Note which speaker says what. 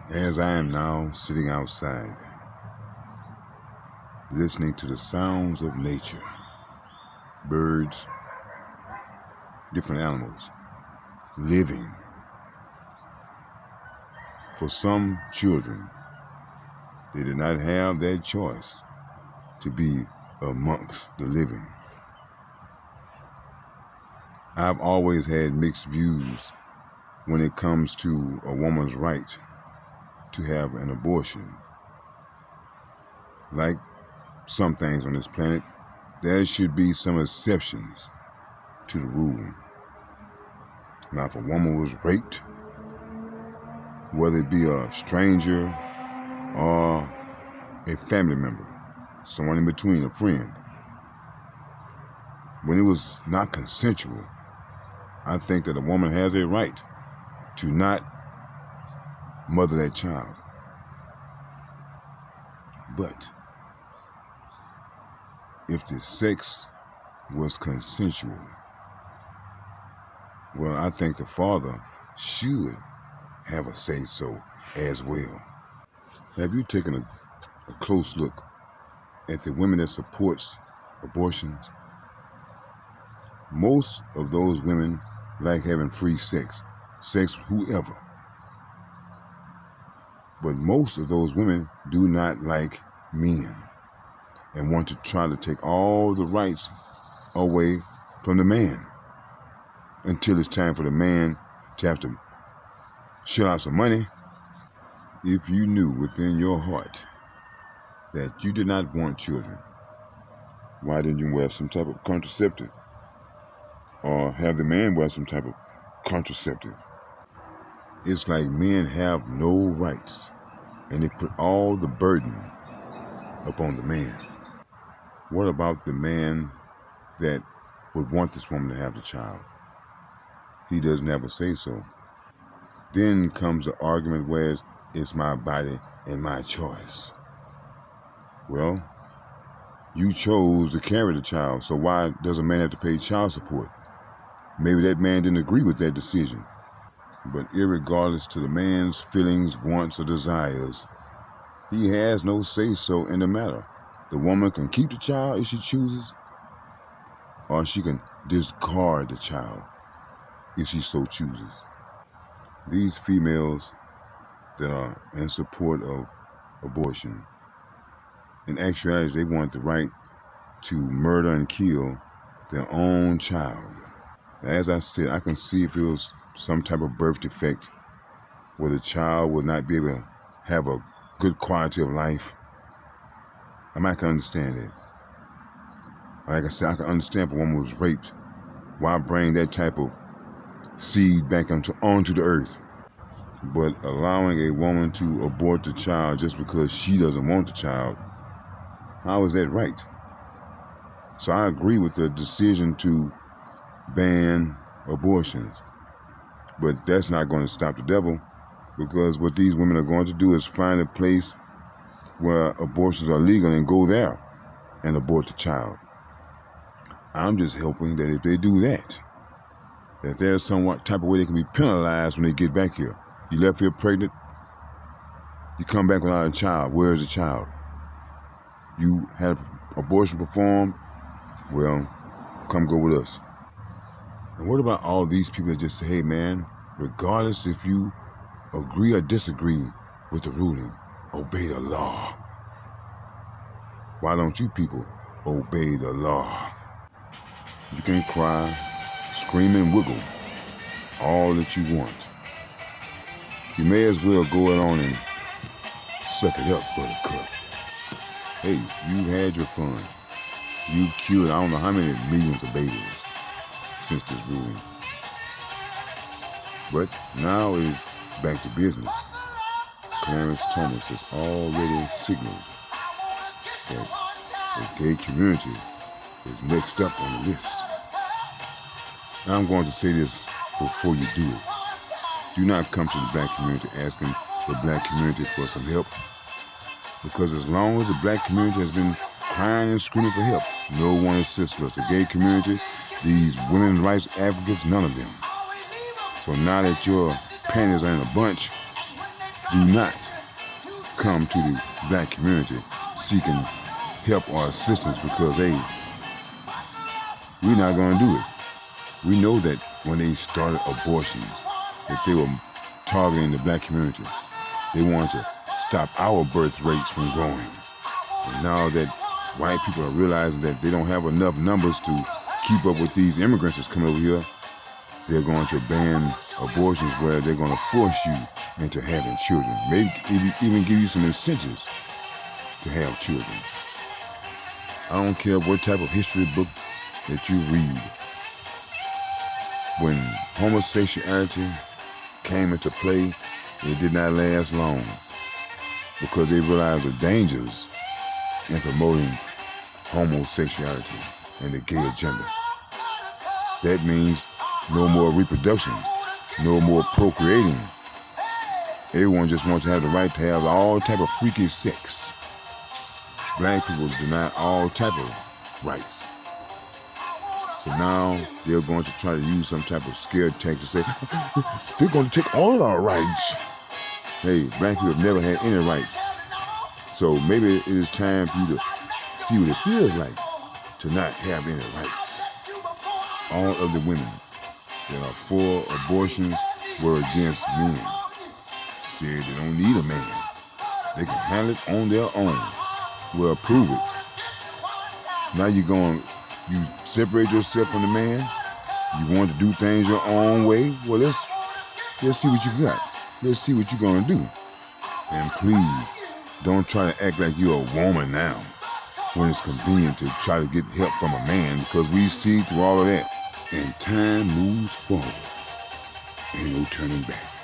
Speaker 1: As I am now sitting outside, listening to the sounds of nature, birds, different animals, living. For some children, they did not have that choice to be amongst the living. I've always had mixed views when it comes to a woman's right to have an abortion. Like some things on this planet, there should be some exceptions to the rule. Now, if a woman was raped, whether it be a stranger or a family member, someone in between, a friend, when it was not consensual, I think that a woman has a right to not mother that child. But if the sex was consensual, well, I think the father should have a say-so as well. Have you taken a close look at the women that supports abortions? Most of those women like having free sex with whoever. But most of those women do not like men and want to try to take all the rights away from the man until it's time for the man to have to shell out some money. If you knew within your heart that you did not want children, why didn't you wear some type of contraceptive? Or have the man wear some type of contraceptive? It's like men have no rights, and they put all the burden upon the man. What about the man that would want this woman to have the child? He doesn't have a say-so. Then comes the argument where it's my body and my choice. Well, you chose to carry the child, so why does a man have to pay child support? Maybe that man didn't agree with that decision. But irregardless to the man's feelings, wants, or desires, he has no say-so in the matter. The woman can keep the child if she chooses, or she can discard the child if she so chooses. These females that are in support of abortion, in actuality, they want the right to murder and kill their own child. As I said, I can see if it was some type of birth defect where the child would not be able to have a good quality of life. I might can understand it. Like I said, I can understand if a woman was raped. Why bring that type of seed back onto the earth? But allowing a woman to abort the child just because she doesn't want the child, how is that right? So I agree with the decision to ban abortions. But that's not going to stop the devil, because what these women are going to do is find a place where abortions are legal and go there and abort the child. I'm just hoping that if they do that there's some type of way they can be penalized when they get back here. You left here pregnant, you come back without a child. Where is the child? You had abortion performed, well, come go with us. And what about all these people that just say, hey man, regardless if you agree or disagree with the ruling, obey the law. Why don't you people obey the law? You can cry, scream and wiggle all that you want. You may as well go on and suck it up, buttercup. Hey, you had your fun. You killed I don't know how many millions of babies since this ruling. But now it's back to business. Clarence Thomas has already signaled that the gay community is next up on the list. Now I'm going to say this before you do it. Do not come to the black community asking the black community for some help, because as long as the black community has been crying and screaming for help, no one assists us. The gay community, these women's rights advocates, none of them. So now that your panties are in a bunch, do not come to the black community seeking help or assistance because, hey, we're not going to do it. We know that when they started abortions, that they were targeting the black community. They wanted to stop our birth rates from growing. And now that white people are realizing that they don't have enough numbers to keep up with these immigrants that's coming over here, they're going to ban abortions where they're going to force you into having children. Maybe even give you some incentives to have children. I don't care what type of history book that you read. When homosexuality came into play, it did not last long because they realized the dangers in promoting homosexuality and the gay agenda. That means no more reproductions, no more procreating. Everyone just wants to have the right to have all type of freaky sex. Black people deny all type of rights. So now they're going to try to use some type of scare tactic to say, they're going to take all of our rights. Hey, black people have never had any rights. So maybe it is time for you to see what it feels like to not have any rights. All of the women that are for abortions were against men. Said they don't need a man. They can handle it on their own. Well, prove it. Now you separate yourself from the man. You want to do things your own way. Well, let's see what you got. Let's see what you're gonna do. And please, don't try to act like you're a woman now when it's convenient to try to get help from a man, because we see through all of that. And time moves forward. Ain't no turning back.